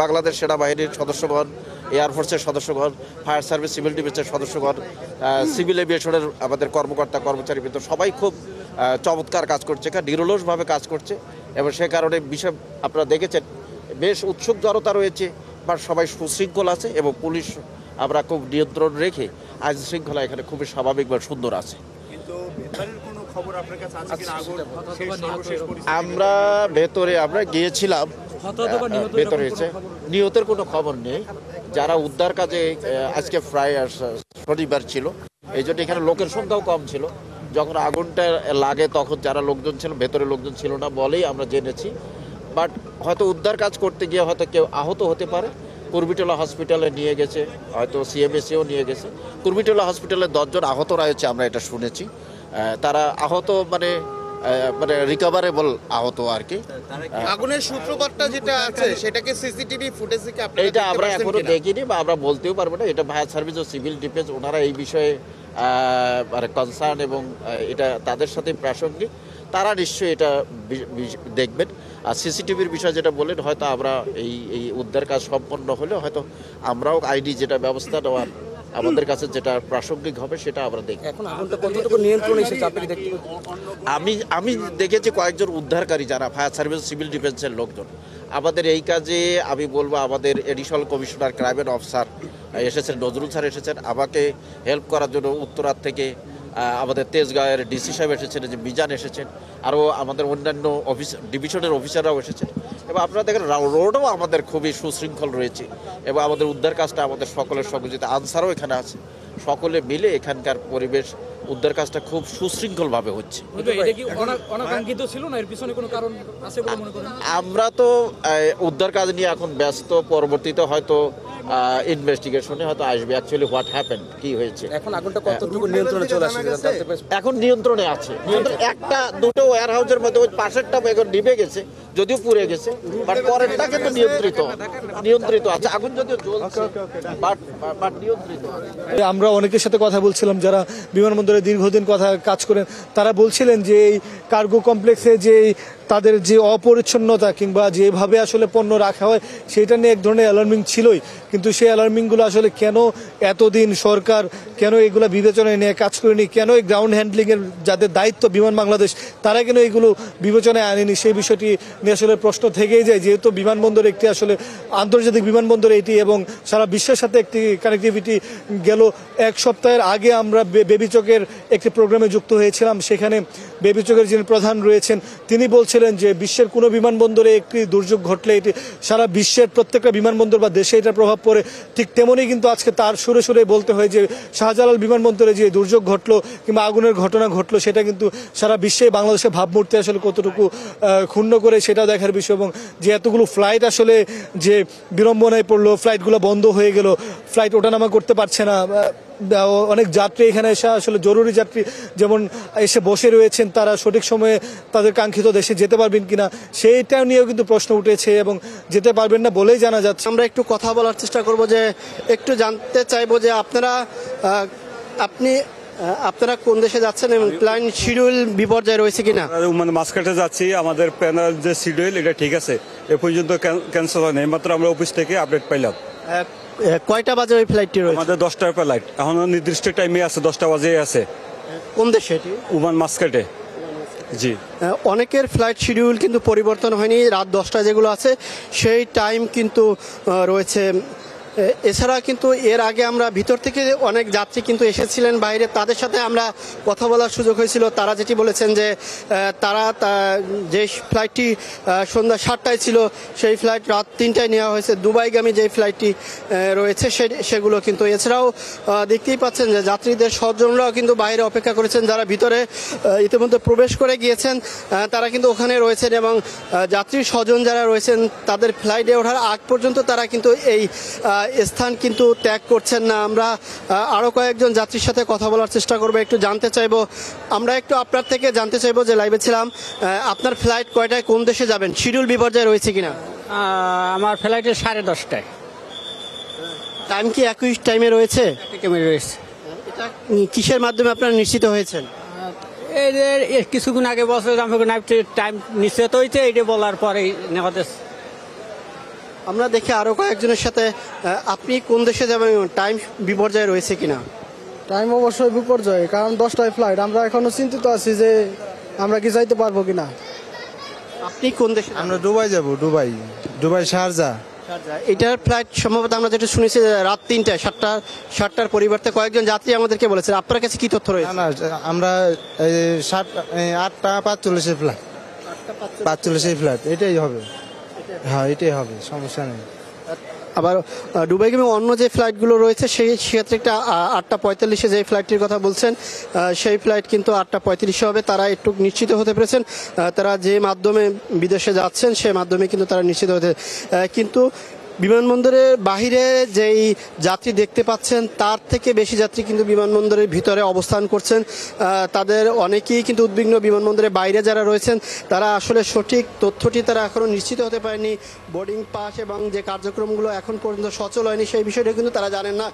বাংলাদেশ সেনাবাহিনীর সদস্যগণ, এয়ারফোর্সের সদস্যগণ, fire service, civil ডিফেন্সের সদস্যগণ, civil এভিয়েশনের আমাদের কর্মকর্তা কর্মচারীবৃন্দ সবাই খুব চমৎকার কাজ করছে, নিরলসভাবে কাজ করছে। এবং সে কারণে বিষয় আপনারা দেখেছেন বেশ উৎসুক জনতা রয়েছে, বা সবাই সুশৃঙ্খল আছে এবং পুলিশ আমরা খুব নিয়ন্ত্রণ রেখে আইন শৃঙ্খলা এখানে খুবই স্বাভাবিক বা সুন্দর আছে। আমরা ভেতরে গিয়েছিলাম, ভেতরে নিহতের কোনো খবর নেই। যারা উদ্ধার কাজে আজকে প্রায় শনিবার ছিল, এই জন্য এখানে লোকের সংখ্যাও কম ছিল। যখন আগুনটা লাগে তখন যারা লোকজন ছিল, ভেতরে লোকজন ছিল না বলেই আমরা জেনেছি। বাট হয়তো উদ্ধার কাজ করতে গিয়ে হয়তো কেউ আহত হতে পারে। কুর্মিটোলা হসপিটালে নিয়ে গেছে, হয়তো সিএমএসিও নিয়ে গেছে। কুর্মিটোলা হসপিটালে 10 জন আহত রয়েছে, আমরা এটা শুনেছি। তারা আহত মানে রিকভারেবল আহত আর কি। আগুনের সূত্রপাতটা যেটা আছে সেটাকে সিসিটিভি ফুটেজ থেকে আপনারা এটা আমরা এখনো দেখিনি বা আমরা বলতেও পারবো না। এটা ফায়ার সার্ভিস ও সিভিল ডিফেন্স ওনারা এই বিষয়ে কনসার্ন এবং এটা তাদের সাথে প্রাসঙ্গিক, তারা নিশ্চয়ই এটা দেখবেন। আর সিসিটিভির বিষয় যেটা বললেন, হয়তো আমরা এই উদ্ধার কাজ সম্পন্ন হলে হয়তো আমরাও আইডি যেটা ব্যবস্থা নেওয়ার আমাদের কাছে যেটা প্রাসঙ্গিক হবে সেটা আমরা দেখব। এখন আগুনটা কতটুকু নিয়ন্ত্রণে এসেছে আপনি দেখতে? আমি দেখেছি কয়েকজন উদ্ধারকারী যারা ফায়ার সার্ভিস সিভিল ডিফেন্সের লোকজন। আমাদের এই কাজে আমি বলবো আমাদের additional commissioner crime and officer এসেছেন, নজরুল স্যার এসেছেন আমাকে হেল্প করার জন্য। উত্তরার থেকে আমাদের তেজগাঁয়ের ডিসি সাহেব এসেছেন, যে মিজান এসেছেন, আরও আমাদের অন্যান্য ডিভিশনের অফিসাররাও এসেছেন। এবং আপনারা দেখেন রোডও আমাদের খুবই সুশৃঙ্খল রয়েছে এবং আমাদের উদ্ধার কাজটা আমাদের সকলের সহযোগিতা, আনসারও এখানে আছে, সকলে মিলে এখানকার পরিবেশ উদ্ধার কাজটা খুব সুশৃঙ্খলভাবে হচ্ছে। আমরা তো উদ্ধার কাজ নিয়ে এখন ব্যস্ত, পরবর্তীতে হয়তো ইনভেস্টিগেশনে হয়তো আসবে অ্যাকচুয়ালি হোয়াট হ্যাপেন, কি হয়েছে। এখন আগুনটা কতটুকু নিয়ন্ত্রণে চলে আসছে? এখন নিয়ন্ত্রণে আছে, একটা দুটো ওয়্যার হাউসের মধ্যে ওই পাশেরটা এখন নিভে গেছে, যদিও পুড়ে গেছে, বাট পরেরটা কিন্তু নিয়ন্ত্রিত আছে। আগুন যদিও জ্বলছে বাট নিয়ন্ত্রিত আছে। আমরা অনেকের সাথে কথা বলছিলাম যারা বিমানবন্দরে দীর্ঘদিন কাজ করেন, তারা বলছিলেন যে এই কার্গো কমপ্লেক্সে যে তাদের যে অপরিচ্ছন্নতা কিংবা যেভাবে আসলে পণ্য রাখা হয় সেটা নিয়ে এক ধরনের অ্যালার্মিং ছিলই। কিন্তু সেই অ্যালার্মিংগুলো আসলে কেন এতদিন সরকার কেন এগুলো বিবেচনায় নিয়ে কাজ করেনি, কেন এই গ্রাউন্ড হ্যান্ডলিংয়ের যাদের দায়িত্ব বিমান বাংলাদেশ তারা কেন এগুলো বিবেচনায় আনেনি, সেই বিষয়টি নিয়ে আসলে প্রশ্ন থেকেই যায়। যেহেতু বিমানবন্দর একটি আসলে আন্তর্জাতিক বিমানবন্দর এটি এবং সারা বিশ্বের সাথে একটি কানেক্টিভিটি। গেল এক সপ্তাহের আগে আমরা বেবি চকের একটি প্রোগ্রামে যুক্ত হয়েছিলাম। সেখানে বেবি চকের যিনি প্রধান রয়েছেন তিনি বলছিলেন যে বিশ্বের কোনো বিমানবন্দরে একটি দুর্যোগ ঘটলে এটি সারা বিশ্বের প্রত্যেকটা বিমানবন্দর বা দেশে এটার প্রভাব পড়ে। ঠিক তেমনই কিন্তু আজকে তার সুরে সুরে বলতে হয় যে শাহজালাল বিমানবন্দরে যে দুর্যোগ ঘটলো কিংবা আগুনের ঘটনা ঘটলো সেটা কিন্তু সারা বিশ্বে বাংলাদেশের ভাবমূর্তি আসলে কতটুকু ক্ষুণ্ণ করে সেটা দেখার বিষয়। এবং যে এতগুলো ফ্লাইট আসলে যে বিড়ম্বনায় পড়লো, ফ্লাইটগুলো বন্ধ হয়ে গেল, ফ্লাইট ওঠানামা করতে পারছে না, অনেক যাত্রী এখানে এসে আসলে জরুরি যাত্রী যেমন এসে বসে রয়েছেন, তারা সঠিক সময়ে তাদের কাঙ্ক্ষিত দেশে যেতে পারবেন কিনা সেইটা নিয়েও কিন্তু প্রশ্ন উঠেছে এবং যেতে পারবেন না বলেই জানা যাচ্ছে। আমরা একটু কথা বলার চেষ্টা করব, যে একটু জানতে চাইবো যে আপনারা কোন দেশে যাচ্ছেন এবং প্ল্যান শিডিউল বিপর্যয় রয়েছে কিনা। মানে মাসকাটে যাচ্ছি, আমাদের প্যানেল যে শিডিউল এটা ঠিক আছে, এ পর্যন্ত ক্যান্সেল হয় না। মাত্র আমরা অফিস থেকে আপডেট পাইলাম। কয়টা বাজে ওই ফ্লাইটটি রয়েছে? আমাদের 10টার ফ্লাইট, এখন নির্দিষ্ট টাইমে আছে, 10টা বাজে আছে। কোন দেশে এটি? ওমান মাসকাটে। জি, অনেকের ফ্লাইট শিডিউল কিন্তু পরিবর্তন হয়নি, রাত 10টা যেগুলো আছে সেই টাইম কিন্তু রয়েছে। এছাড়া কিন্তু এর আগে আমরা ভিতর থেকে অনেক যাত্রী কিন্তু এসেছিলেন বাইরে, তাদের সাথে আমরা কথা বলার সুযোগ হয়েছিল। তারা যেটি বলেছেন যে তারা যে ফ্লাইটটি সন্ধ্যা 7টায় ছিল সেই ফ্লাইট রাত 3টায় নেওয়া হয়েছে। দুবাইগামী যে ফ্লাইটটি রয়েছে সেগুলো কিন্তু। এছাড়াও দেখতেই পাচ্ছেন যে যাত্রীদের স্বজনরাও কিন্তু বাইরে অপেক্ষা করেছেন, যারা ভিতরে ইতিমধ্যে প্রবেশ করে গিয়েছেন তারা কিন্তু ওখানে রয়েছেন এবং যাত্রীর স্বজন যারা রয়েছেন তাদের ফ্লাইটে ওঠার আগ পর্যন্ত তারা কিন্তু এই স্থান কিন্তু ত্যাগ করছেন না। আমরা আরও কয়েকজন যাত্রীর সাথে কথা বলার চেষ্টা করবো, একটু জানতে চাইবো। আমরা একটু আপনার থেকে জানতে চাইবো যে লাইভে ছিলাম, আপনার ফ্লাইট কয়টায় কোন দেশে যাবেন, শিডিউল বিপর্যয় রয়েছে কিনা? আমার ফ্লাইটে 10:30টায়। টাইম কি একই টাইমে রয়েছে? রয়েছে। এটা কিসের মাধ্যমে আপনারা নিশ্চিত হয়েছেন? এই যে কিছুক্ষণ আগে বলছে আমাকে টাইম নিশ্চিত হয়েছে, এইটা বলার পরেই নেওয়াতে। আমরা দেখি আরো কয়েকজনের সাথে আপনি কোন দেশে যাবেন, টাইম বিপর্যয় রয়েছে কিনা? টাইম অবশ্যই বিপর্যয়, কারণ 10টায় ফ্লাইট। আমরা এখনো চিন্তিত আছি যে আমরা কি যাইতে পারবো কিনা। আপনি কোন দেশে? আমরা দুবাই যাব, দুবাই শারজা। এটার ফ্লাইট সম্ভবত আমরা যেটা শুনেছি যে রাত 3টায়, 7টার পরিবর্তে কয়েকজন যাত্রী আমাদেরকে বলেছেন। আপনার কাছে কি তথ্য না রয়েছে? না, আমরা 8:45 ফ্লাইট, 45 ফ্লাইট, এটাই হবে। হ্যাঁ, এটাই হবে, সমস্যা নেই। আবার দুবাইগামী অন্য যে ফ্লাইটগুলো রয়েছে সেই ক্ষেত্রে একটা 8:45 যে ফ্লাইটটির কথা বলছেন সেই ফ্লাইট কিন্তু 8:35 হবে। তারা একটু নিশ্চিত হতে পেরেছেন, তারা যে মাধ্যমে বিদেশে যাচ্ছেন সেই মাধ্যমে কিন্তু তারা নিশ্চিত হতে, কিন্তু বিমানবন্দরের বাহিরে যেই যাত্রী দেখতে পাচ্ছেন তার থেকে বেশি যাত্রী কিন্তু বিমানবন্দরের ভিতরে অবস্থান করছেন। তাদের অনেকেই কিন্তু উদ্বিগ্ন। বিমানবন্দরের বাইরে যারা রয়েছেন তারা আসলে সঠিক তথ্যটি তারা এখনও নিশ্চিত হতে পারেনি। বোর্ডিং পাস এবং যে কার্যক্রমগুলো এখন পর্যন্ত সচল হয়নি সেই বিষয়টা কিন্তু তারা জানেন না।